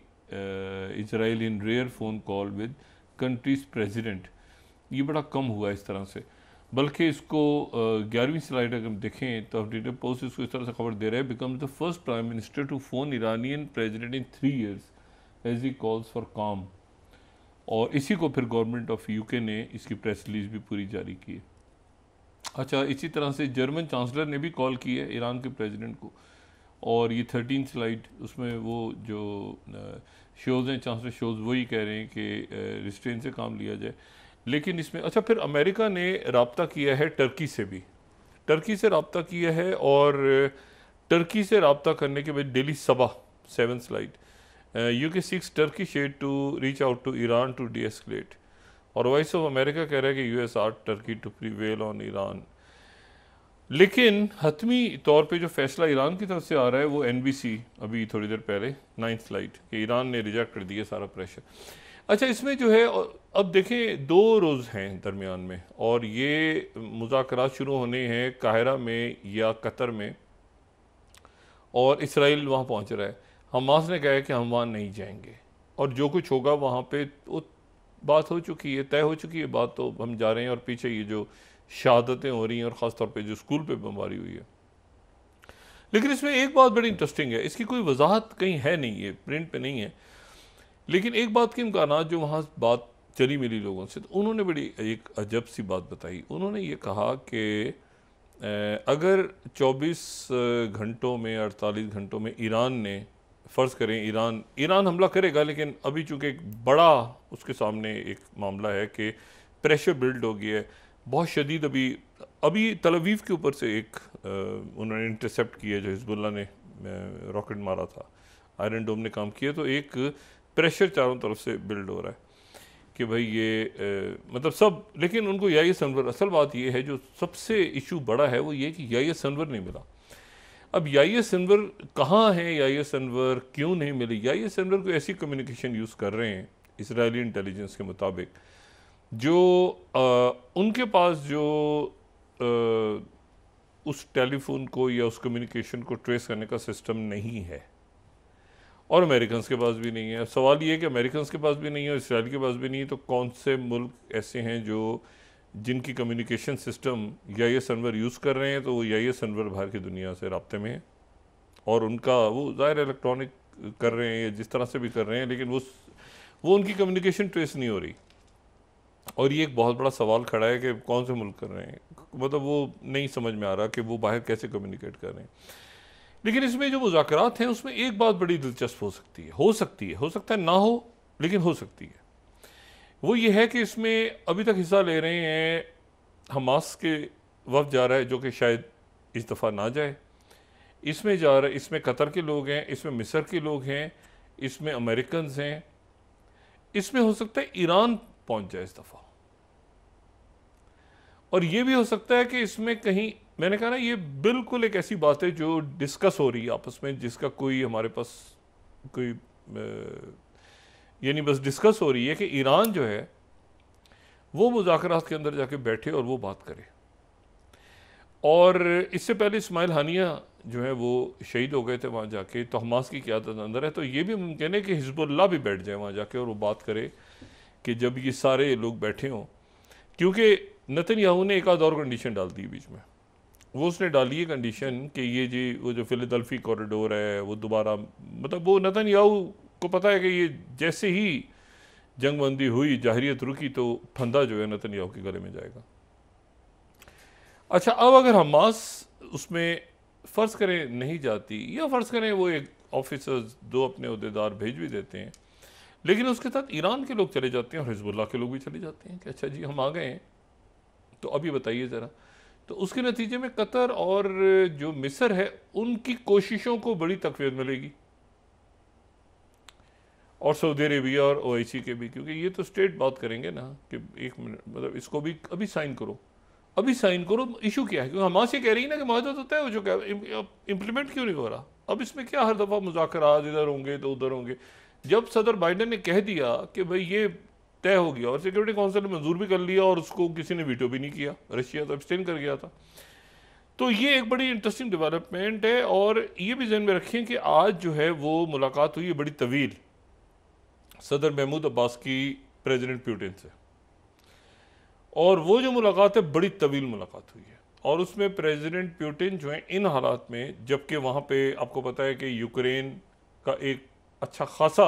Israel in rare phone call with country's president. ये बड़ा कम हुआ इस तरह से, बल्कि इसको 11वीं स्लाइड अगर हम देखें तो फ्रीडम पोस्ट इसको इस तरह से खबर दे रहा है, becomes the first prime minister to phone Iranian president in 3 years as he calls for calm. और इसी को फिर गवर्नमेंट ऑफ यूके ने इसकी प्रेस रिलीज भी पूरी जारी की है। अच्छा, इसी तरह से जर्मन चांसलर ने भी कॉल की है ईरान के प्रेसिडेंट को, और ये 13 स्लाइड उसमें वो जो शोज़ हैं, चांसलर शोज़, वही कह रहे हैं कि रिस्ट्रेन से काम लिया जाए। लेकिन इसमें अच्छा, फिर अमेरिका ने रब्ता किया है टर्की से भी, टर्की से रब्ता किया है, और टर्की से रब्ता करने के बाद Daily Sabah 7 slide UK seeks Turkey shed to reach out to Iran to deescalate, और वॉइस ऑफ अमेरिका कह रहा है कि US are Turkey to prevail on Iran. लेकिन हतमी तौर पे जो फैसला ईरान की तरफ से आ रहा है वो एनबीसी अभी थोड़ी देर पहले 9th स्लाइड कि ईरान ने रिजेक्ट कर दिया सारा प्रेशर। अच्छा, इसमें जो है अब देखें 2 रोज़ हैं दरमियान में, और ये मुज़ाकरात शुरू होने हैं काहिरा में या कतर में, और इसराइल वहाँ पहुँच रहा है। हमास ने कहा है कि हम वहाँ नहीं जाएंगे, और जो कुछ होगा वहाँ पे वो बात हो चुकी है, तय हो चुकी है बात, तो हम जा रहे हैं। और पीछे ये जो शहादतें हो रही हैं, और ख़ास तौर पे जो स्कूल पे बमबारी हुई है। लेकिन इसमें एक बात बड़ी इंटरेस्टिंग है, इसकी कोई वजाहत कहीं है नहीं, ये प्रिंट पे नहीं है, लेकिन एक बात के इम्कानात जो वहाँ बात चली मिली लोगों से, तो उन्होंने बड़ी एक अजब सी बात बताई। उन्होंने ये कहा कि अगर 24 घंटों में, 48 घंटों में ईरान ने, फ़र्ज़ करें ईरान हमला करेगा, लेकिन अभी चूँकि एक बड़ा उसके सामने एक मामला है कि प्रेशर बिल्ड हो गया है बहुत शदीद। अभी तल अवीव के ऊपर से एक उन्होंने इंटरसेप्ट किया जो हिज़्बुल्लाह ने रॉकेट मारा था, आयरन डोम ने काम किया, तो एक प्रेशर चारों तरफ से बिल्ड हो रहा है कि भाई ये मतलब सब। लेकिन उनको याहिया सिनवर, असल बात ये है जो सबसे इशू बड़ा है वो ये कि याहिया सिनवर नहीं मिला। अब याहिया सिनवर कहाँ है, याहिया सिनवर क्यों नहीं मिली? याहिया सिनवर को ऐसी कम्युनिकेशन यूज़ कर रहे हैं इसराइली इंटेलिजेंस के मुताबिक जो उनके पास जो उस टेलीफोन को या उस कम्युनिकेशन को ट्रेस करने का सिस्टम नहीं है, और अमेरिकन के पास भी नहीं है। सवाल ये है कि अमेरिकन के पास भी नहीं है और इसराइल के पास भी नहीं है, तो कौन से मुल्क ऐसे हैं जो जिनकी कम्युनिकेशन सिस्टम याहिया सिनवर यूज़ कर रहे हैं? तो वो याहिया सिनवर बाहर की दुनिया से राब्ते में है, और उनका वो ज़ाहिर इलेक्ट्रॉनिक कर रहे हैं या जिस तरह से भी कर रहे हैं, लेकिन वो उनकी कम्युनिकेशन ट्रेस नहीं हो रही। और ये एक बहुत बड़ा सवाल खड़ा है कि कौन से मुल्क कर रहे हैं, मतलब वो नहीं समझ में आ रहा कि वो बाहर कैसे कम्युनिकेट कर रहे हैं। लेकिन इसमें जो मुज़ाकरात हैं उसमें एक बात बड़ी दिलचस्प हो सकती है, हो सकता है ना हो, लेकिन हो सकती है। वो ये है कि इसमें अभी तक हिस्सा ले रहे हैं हमास के वफ़द जा रहा है, जो कि शायद इस दफ़ा ना जाए। इसमें जा रहा है, इसमें कतर के लोग हैं, इसमें मिस्र के लोग हैं, इसमें अमेरिकन हैं, इसमें हो सकता है ईरान पहुंच जाए इस दफ़ा। और ये भी हो सकता है कि इसमें कहीं, मैंने कहा ना, ये बिल्कुल एक ऐसी बात है जो डिस्कस हो रही है आपस में, जिसका कोई हमारे पास कोई यानी बस डिस्कस हो रही है कि ईरान जो है वो मुज़ाकरात के अंदर जाके बैठे और वो बात करे। और इससे पहले इस्माइल हानिया जो है वो शहीद हो गए थे वहाँ जाके, तो हमास की क़यादत अंदर है, तो ये भी मुमकिन है कि हिज़्बुल्लाह भी बैठ जाए वहाँ जाके और वो बात करे कि जब ये सारे लोग बैठे हों। क्योंकि नेतन्याहू ने एक आध और कंडीशन डाल दी बीच में, वो उसने डाली है कंडीशन कि ये जी वो जो फिलाडेल्फी कॉरिडोर है वो दोबारा, मतलब वो नेतन्याहू को पता है कि ये जैसे ही जंगबंदी हुई, जाहिरियत रुकी, तो फंदा जो है नेतन्याहू के गले में जाएगा। अच्छा, अब अगर हमास उसमें फ़र्ज़ करें नहीं जाती, या फ़र्ज़ करें वो एक ऑफिसर्स 2 अपने अहदेदार भेज भी देते हैं, लेकिन उसके साथ ईरान के लोग चले जाते हैं और हिज़्बुल्लाह के लोग भी चले जाते हैं कि अच्छा जी हम आ गए हैं, तो अभी बताइए ज़रा, तो उसके नतीजे में कतर और जो मिस्र है उनकी कोशिशों को बड़ी तक़वीत मिलेगी, और सऊदी अरेबिया और ओआईसी के भी, क्योंकि ये तो स्टेट बात करेंगे ना कि एक मिनट, मतलब इसको भी अभी साइन करो, अभी साइन करो। इशू क्या है? क्योंकि हमास ये कह रही है ना कि माहदा तो तय हो चुका है, इम्प्लीमेंट क्यों नहीं हो रहा? अब इसमें क्या हर दफ़ा मुज़ाकरात इधर होंगे तो उधर होंगे? जब सदर बाइडन ने कह दिया कि भाई ये तय हो गया और सिक्योरिटी काउंसिल ने मंजूर भी कर लिया और उसको किसी ने वीटो भी नहीं किया, रशिया तो एब्सटेन कर गया था, तो ये एक बड़ी इंटरेस्टिंग डेवलपमेंट है। और ये भी ज़हन में रखें कि आज जो है वो मुलाकात हुई है बड़ी तवील सदर महमूद अब्बास की प्रेसिडेंट पुतिन से, और वो जो मुलाकात है बड़ी तवील मुलाकात हुई है, और उसमें प्रेसिडेंट पुतिन जो है इन हालात में, जबकि वहाँ पे आपको पता है कि यूक्रेन का एक अच्छा खासा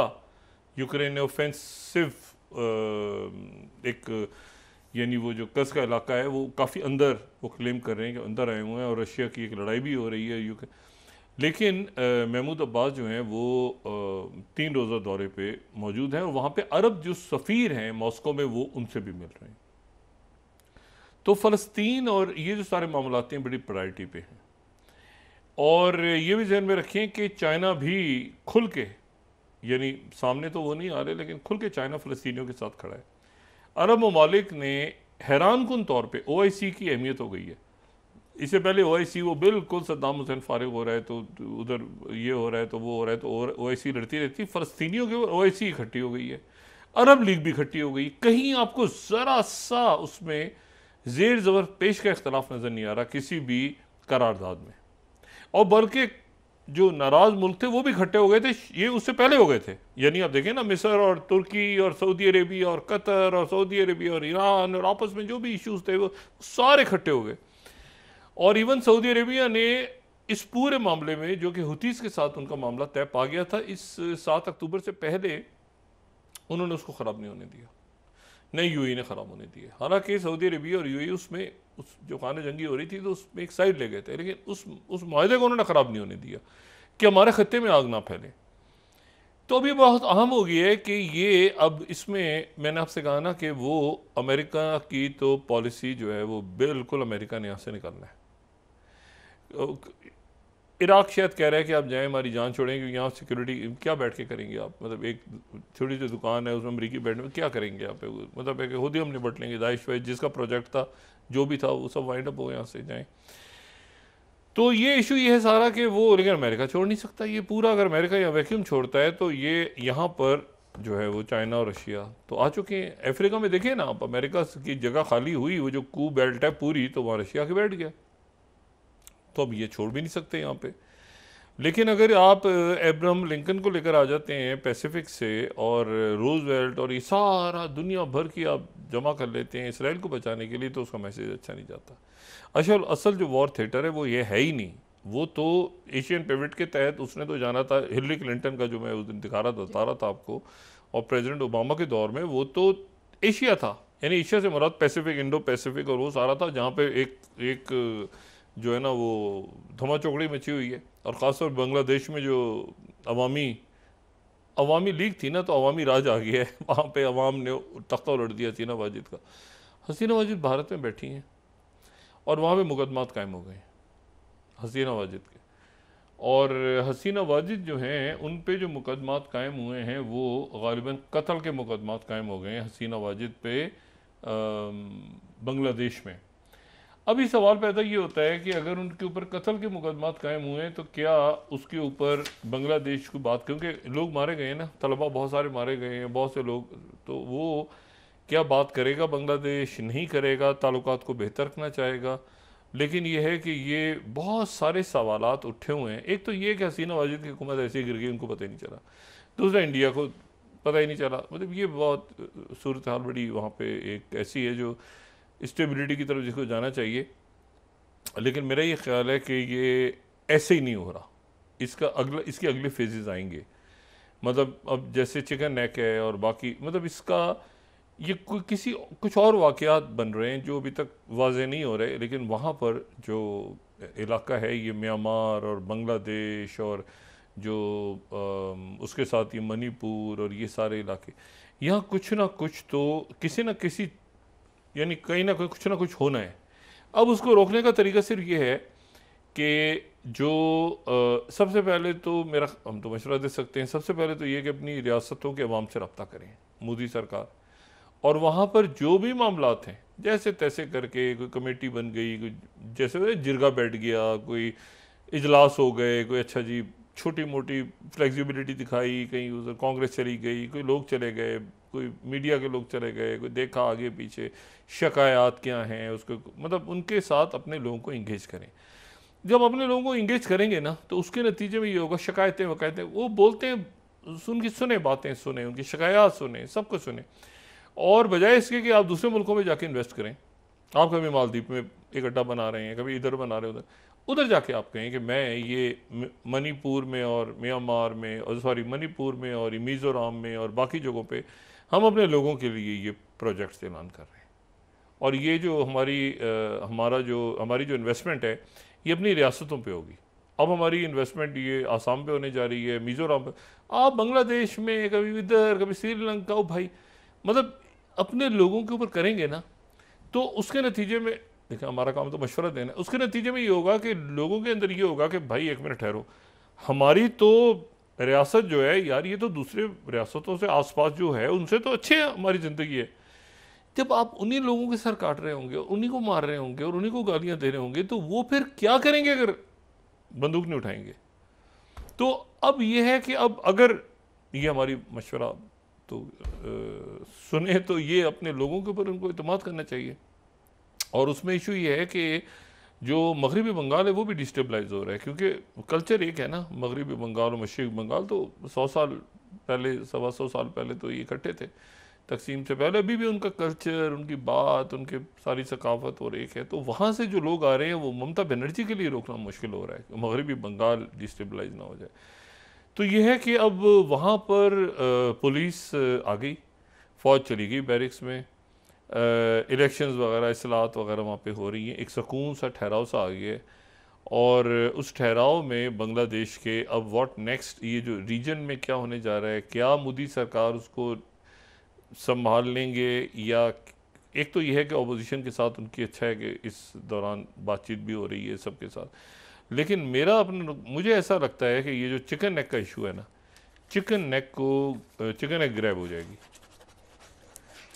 यूक्रेन ने ऑफेंसिव एक यानी वो जो कर्ज का इलाका है वो काफ़ी अंदर वो क्लेम कर रहे हैं कि अंदर आए हुए हैं, और रशिया की एक लड़ाई भी हो रही है यूके। लेकिन महमूद अब्बास जो हैं वो 3 रोज़ा दौरे पे मौजूद हैं, और वहाँ पे अरब जो सफ़ीर हैं मॉस्को में वो उनसे भी मिल रहे हैं। तो फ़लस्तीन और ये जो सारे मामलात हैं बड़ी प्रायोरिटी पे हैं। और ये भी जहन में रखें कि चाइना भी खुल के, यानी सामने तो वो नहीं आ रहे, लेकिन खुल के चाइना फ़लस्तीनियों के साथ खड़ा है। अरब ममालिक ने हैरान कुन तौर पे OIC की अहमियत हो गई है। इससे पहले OIC वो बिल्कुल सद्दाम हुसैन फारिग हो रहा है तो उधर ये हो रहा है तो वो हो रहा है तो OIC लड़ती रहती, फ़लस्तीनियों के OIC इकट्ठी हो गई है, अरब लीग भी इकट्ठी हो गई। कहीं आपको ज़रा सा उसमें जेर ज़बर पेश का इख्तलाफ नज़र नहीं आ रहा किसी भी करारदाद में। और बल्कि जो नाराज़ मुल्क थे वो भी इकट्ठे हो गए थे, ये उससे पहले हो गए थे। यानी आप देखें ना, मिस्र और तुर्की और सऊदी अरेबिया और कतर और सऊदी अरेबिया और ईरान और आपस में जो भी इश्यूज थे वो सारे इकट्ठे हो गए। और इवन सऊदी अरेबिया ने इस पूरे मामले में, जो कि हुतीस के साथ उनका मामला तय पा गया था, इस 7 अक्टूबर से पहले उन्होंने उसको ख़राब नहीं होने दिया, नहीं UAE ने ख़राब होने दिया। हालांकि सऊदी अरेबिया और UAE उसमें उस जो खाने जंगी हो रही थी तो उसमें एक साइड ले गए थे, लेकिन उस माहदे को उन्होंने ख़राब नहीं होने दिया कि हमारे खत्ते में आग ना फैले। तो अभी बहुत अहम हो गई है कि ये अब इसमें मैंने आपसे कहा ना कि वो अमेरिका की तो पॉलिसी जो है वो बिल्कुल अमेरिका ने यहाँ से निकलना है। इराक शायद कह रहा है कि आप जाएं, हमारी जान छोड़ें, क्योंकि यहाँ सिक्योरिटी क्या बैठ के करेंगे आप, मतलब एक छोटी सी दुकान है उसमें अमरीकी बैठने में क्या करेंगे आप, मतलब है कि खुद ही हम निपट लेंगे। दाइश वाइश जिसका प्रोजेक्ट था जो भी था वो सब वाइंड अप हो यहाँ से जाएँ। तो ये इशू ये है सारा कि वो, लेकिन अमेरिका छोड़ नहीं सकता ये पूरा। अगर अमेरिका यहाँ वैक्यूम छोड़ता है तो ये यहाँ पर जो है वो चाइना और रशिया तो आ चुके हैं। अफ्रीका में देखिए ना आप, अमेरिका की जगह खाली हुई, वो जो कू बेल्ट है पूरी, तो वहाँ रशिया के बैठ गया। तो अब ये छोड़ भी नहीं सकते यहाँ पे। लेकिन अगर आप अब्राहम लिंकन को लेकर आ जाते हैं पैसिफिक से, और रूजवेल्ट और ये सारा दुनिया भर की आप जमा कर लेते हैं इसराइल को बचाने के लिए, तो उसका मैसेज अच्छा नहीं जाता। असल जो वॉर थिएटर है वो ये है ही नहीं। वो तो एशियन पिवट के तहत उसने तो जाना था। हिलरी क्लिंटन का जो मैं उस दिन दिखा रहा था, बता रहा था आपको, और प्रेसिडेंट ओबामा के दौर में वो तो एशिया था, यानी एशिया से मुराद पैसिफिक, इंडो पैसिफिक और वो सारा था, जहाँ पे एक जो है ना वो धमा चौकड़ी मची हुई है। और ख़ासतौर बांग्लादेश में जो अवामी लीग थी ना, तो अवामी राज आ गया है वहाँ पे, अवाम ने तख्ता उलट दिया हसीना वाजिद का। हसीना वाजिद भारत में बैठी हैं और वहाँ पे मुकदमात कायम हो गए हसीना वाजिद के। और हसीना वाजिद जो हैं उन पे जो मुकदमात कायम हुए हैं वो गालिबन कत्ल के मुकदमात कायम हो गए हैं हसीना वाजिद पे बांग्लादेश में। अभी सवाल पैदा ये होता है कि अगर उनके ऊपर कत्ल के मुकदमात कायम हुए तो क्या उसके ऊपर बांग्लादेश की बात, क्योंकि लोग मारे गए हैं ना, तलबा बहुत सारे मारे गए हैं, बहुत से लोग, तो वो क्या बात करेगा बांग्लादेश, नहीं करेगा, ताल्लुकात को बेहतर रखना चाहेगा। लेकिन ये है कि ये बहुत सारे सवालात उठे हुए हैं। एक तो ये कि हसीना वाजिद की हुकूमत ऐसे ही गिर गई, उनको पता ही नहीं चला। दूसरा, इंडिया को पता ही नहीं चला। मतलब ये बहुत सूरत हाल बड़ी वहाँ पे एक ऐसी है जो स्टेबिलिटी की तरफ जिसको जाना चाहिए। लेकिन मेरा ये ख्याल है कि ये ऐसे ही नहीं हो रहा, इसके अगले फेजेस आएंगे। मतलब अब जैसे चिकन नेक है और बाकी, मतलब इसका ये कुछ और वाक़यात बन रहे हैं जो अभी तक वाज़ेह नहीं हो रहे। लेकिन वहाँ पर जो इलाका है ये म्यांमार और बांग्लादेश और जो उसके साथ ये मणिपुर और ये सारे इलाके, यहाँ कुछ ना कुछ तो किसी न किसी, यानी कहीं ना कहीं कुछ ना कुछ होना है। अब उसको रोकने का तरीका सिर्फ ये है कि जो सबसे पहले तो हम तो मशवरा दे सकते हैं, सबसे पहले तो ये कि अपनी रियासतों के अवाम से रब्ता करें मोदी सरकार, और वहाँ पर जो भी मामलात हैं जैसे तैसे करके, कोई कमेटी बन गई, कोई जैसे जिरगा बैठ गया, कोई इजलास हो गए, कोई अच्छा जी छोटी मोटी फ्लेक्सिबिलिटी दिखाई, कहीं उधर कांग्रेस चली गई, कोई लोग चले गए, कोई मीडिया के लोग चले गए, कोई देखा आगे पीछे शिकायत क्या हैं उसको, मतलब उनके साथ अपने लोगों को इंगेज करें। जब अपने लोगों को इंगेज करेंगे ना तो उसके नतीजे में ये होगा, शिकायतें वकायतें वो बोलते हैं, उनकी सुने, बातें सुने, उनकी शिकायत सुने, सब कुछ सुने। और बजाय इसके कि आप दूसरे मुल्कों में जाके इन्वेस्ट करें, आप कभी मालदीव में एक अड्डा बना रहे हैं, कभी इधर बना रहे हैं, उधर जाके आप कहें कि मैं ये मणिपुर में और म्यांमार में, और सॉरी मणिपुर में और मिज़ोरम में और बाकी जगहों पे हम अपने लोगों के लिए ये प्रोजेक्ट्स ऐलान कर रहे हैं। और ये जो हमारी जो इन्वेस्टमेंट है ये अपनी रियासतों पे होगी। अब हमारी इन्वेस्टमेंट ये आसाम पे होने जा रही है, मिज़ोरम पे, आप बांग्लादेश में, कभी इधर, कभी श्रीलंका। भाई मतलब अपने लोगों के ऊपर करेंगे ना, तो उसके नतीजे में देखिए, हमारा काम तो मशवरा देना है, उसके नतीजे में ये होगा कि लोगों के अंदर ये होगा कि भाई एक मिनट ठहरो, हमारी तो रियासत जो है यार, ये तो दूसरे रियासतों से आसपास जो है उनसे तो अच्छे हमारी ज़िंदगी है। जब आप उन्हीं लोगों के सर काट रहे होंगे, उन्हीं को मार रहे होंगे और उन्हीं को गालियां दे रहे होंगे, तो वो फिर क्या करेंगे अगर बंदूक नहीं उठाएंगे? तो अब ये है कि अब अगर ये हमारी मशवरा तो सुने, तो ये अपने लोगों के ऊपर उनको इत्मीनान करना चाहिए। और उसमें इशू ये है कि जो मगरबी बंगाल है वो भी डिस्टेबलाइज हो रहा है, क्योंकि कल्चर एक है ना, मगरबी बंगाल और मशरक़ी बंगाल तो 100 साल पहले, 125 साल पहले तो ये इकट्ठे थे तकसीम से पहले। अभी भी उनका कल्चर, उनकी बात, उनके सारी सकाफत और एक है। तो वहाँ से जो लोग आ रहे हैं वो ममता बनर्जी के लिए रोकना मुश्किल हो रहा है कि मगरबी बंगाल डिस्टेबलाइज ना हो जाए। तो ये है कि अब वहाँ पर पुलिस आ गई, फ़ौज चली गई बैरिक्स में, इलेक्शंस वगैरह, इस्लाहत वगैरह वहाँ पे हो रही हैं, एक सुकून सा ठहराव सा आ गया है। और उस ठहराव में बांग्लादेश के अब व्हाट नेक्स्ट, ये जो रीजन में क्या होने जा रहा है, क्या मोदी सरकार उसको संभाल लेंगे, या एक तो यह है कि अपोजिशन के साथ उनकी अच्छा है कि इस दौरान बातचीत भी हो रही है सबके साथ, लेकिन मुझे ऐसा लगता है कि ये जो चिकन नेक का इशू है ना, चिकन नेक ग्रैब हो जाएगी।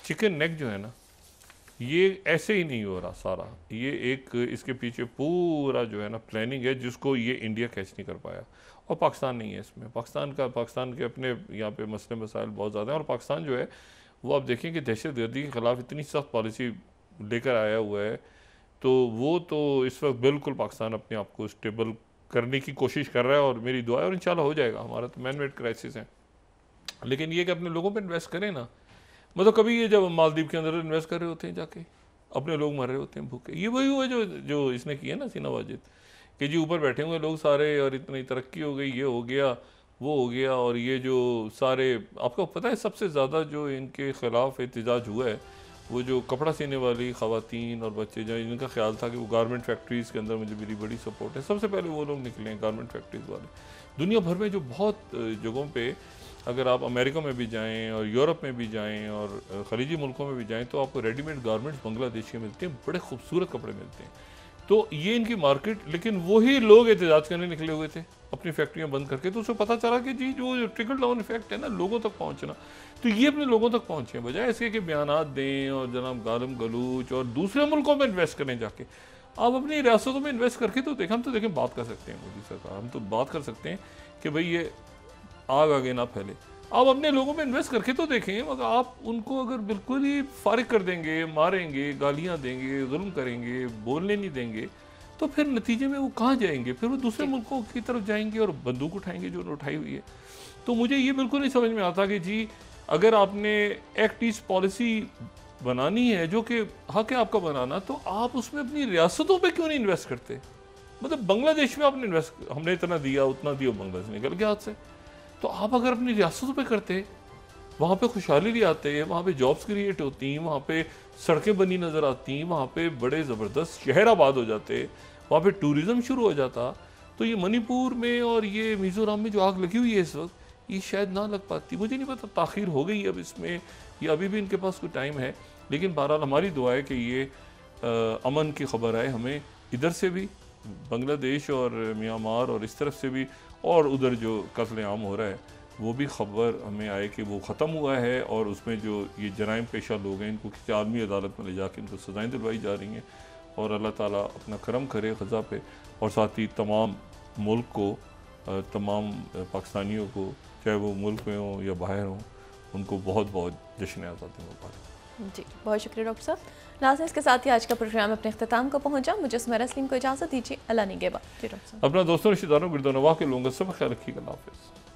चिकन नेक जो है ना, ये ऐसे ही नहीं हो रहा सारा, ये एक इसके पीछे पूरा जो है ना प्लानिंग है, जिसको ये इंडिया कैच नहीं कर पाया। और पाकिस्तान नहीं है इसमें, पाकिस्तान के अपने यहाँ पे मसले मसाइल बहुत ज़्यादा हैं। और पाकिस्तान जो है वो आप देखें कि दहशतगर्दी के ख़िलाफ़ इतनी सख्त पॉलिसी लेकर आया हुआ है, तो वो तो इस वक्त बिल्कुल पाकिस्तान अपने आप को स्टेबल करने की कोशिश कर रहा है, और मेरी दुआ है और इंशाल्लाह हो जाएगा। हमारा तो मैन मेड क्राइसिस है, लेकिन ये कि अपने लोगों पर इन्वेस्ट करें ना। मतलब कभी ये जब मालदीव के अंदर इन्वेस्ट कर रहे होते हैं जाके, अपने लोग मर रहे होते हैं भूखे, ये वही हुआ जो इसने किया ना सीना वाजिद, कि जी ऊपर बैठे हुए लोग सारे, और इतनी तरक्की हो गई, ये हो गया, वो हो गया। और ये जो सारे, आपको पता है सबसे ज़्यादा जो इनके ख़िलाफ़ एहतजाज हुआ है, वो जो कपड़ा सीने वाली ख़वातीन और बच्चे, जो इनका ख्याल था कि वो गारमेंट फैक्ट्रीज़ के अंदर, मुझे मेरी बड़ी सपोर्ट है, सबसे पहले वो लोग निकले हैं गारमेंट फैक्ट्रीज़ वाले। दुनिया भर में जो बहुत जगहों पे, अगर आप अमेरिका में भी जाएं और यूरोप में भी जाएं और ख़लीजी मुल्कों में भी जाएं, तो आपको रेडीमेड गारमेंट्स बांग्लादेश के मिलते हैं, बड़े खूबसूरत कपड़े मिलते हैं। तो ये इनकी मार्केट, लेकिन वही लोग एहतजाज करने निकले हुए थे अपनी फैक्ट्रियां बंद करके। तो उसको पता चला कि जी जो ट्रिकल डाउन इफेक्ट है ना, लोगों तक पहुंचना, तो ये अपने लोगों तक पहुंचे, बजाय इसके कि बयानात दें और जनाब गालम गलूच और दूसरे मुल्कों में इन्वेस्ट करें जाके। आप अपनी रियासतों में इन्वेस्ट करके तो देखें, हम तो देखें बात कर सकते हैं मोदी सरकार, हम तो बात कर सकते हैं कि भाई ये आग आगे ना फैले। आप अपने लोगों में इन्वेस्ट करके तो देखें, मगर आप उनको अगर बिल्कुल ही फारिग कर देंगे, मारेंगे, गालियाँ देंगे, जुल्म करेंगे, बोलने नहीं देंगे, तो फिर नतीजे में वो कहाँ जाएंगे? फिर वो दूसरे मुल्कों की तरफ जाएंगे और बंदूक उठाएंगे जो उठाई हुई है। तो मुझे ये बिल्कुल नहीं समझ में आता कि जी अगर आपने एक्ट ईस्ट पॉलिसी बनानी है, जो कि हक है आपका बनाना, तो आप उसमें अपनी रियासतों पे क्यों नहीं इन्वेस्ट करते? मतलब बांग्लादेश में आपने इन्वेस्ट, हमने इतना दिया उतना दिया, बांग्लादेश निकल गया हाथ से। तो आप अगर अपनी रियासतों पे करते, वहाँ पे खुशहाली ले आते, वहाँ पे जॉब्स क्रिएट होती, वहाँ पे सड़कें बनी नज़र आती, वहाँ पे बड़े ज़बरदस्त शहर आबाद हो जाते, वहाँ पे टूरिज़्म शुरू हो जाता, तो ये मणिपुर में और ये मिज़ोरम में जो आग लगी हुई है इस वक्त, ये शायद ना लग पाती। मुझे नहीं पता, ताख़ीर हो गई अब इसमें, या अभी भी इनके पास कोई टाइम है। लेकिन बहरहाल हमारी दुआ है कि ये अमन की खबर आए हमें, इधर से भी बांग्लादेश और म्यांमार और इस तरफ से भी, और उधर जो कत्ल आम हो रहा है वो भी खबर हमें आए कि वो ख़त्म हुआ है, और उसमें जो ये जराइम पेशा लोग हैं इनको किसी आलमी अदालत में ले जाकर इनको सज़ाएँ दिलवाई जा रही हैं। और अल्लाह ताला अपना करम करे ग़ज़ा पे, और साथ ही तमाम मुल्क को, तमाम पाकिस्तानियों को, चाहे वो मुल्क में हों या बाहर हों, उनको बहुत बहुत जश्न आज़ादी मुबारक। जी बहुत शुक्रिया डॉक्टर साहब। नाज़रीन, इसके साथ ही आज का प्रोग्राम अपने अख्ताम को पहुंचा। मुझे सुमेरा सलीम को इजाज़त दीजिए। अल्लाह निगहबान। जी डॉक्टर साहब, अपना दोस्तों, रिश्तेदारों, गिरदोनवाह के लोगों का सब ख्याल रखिएगा। अल्लाह हाफ़िज़।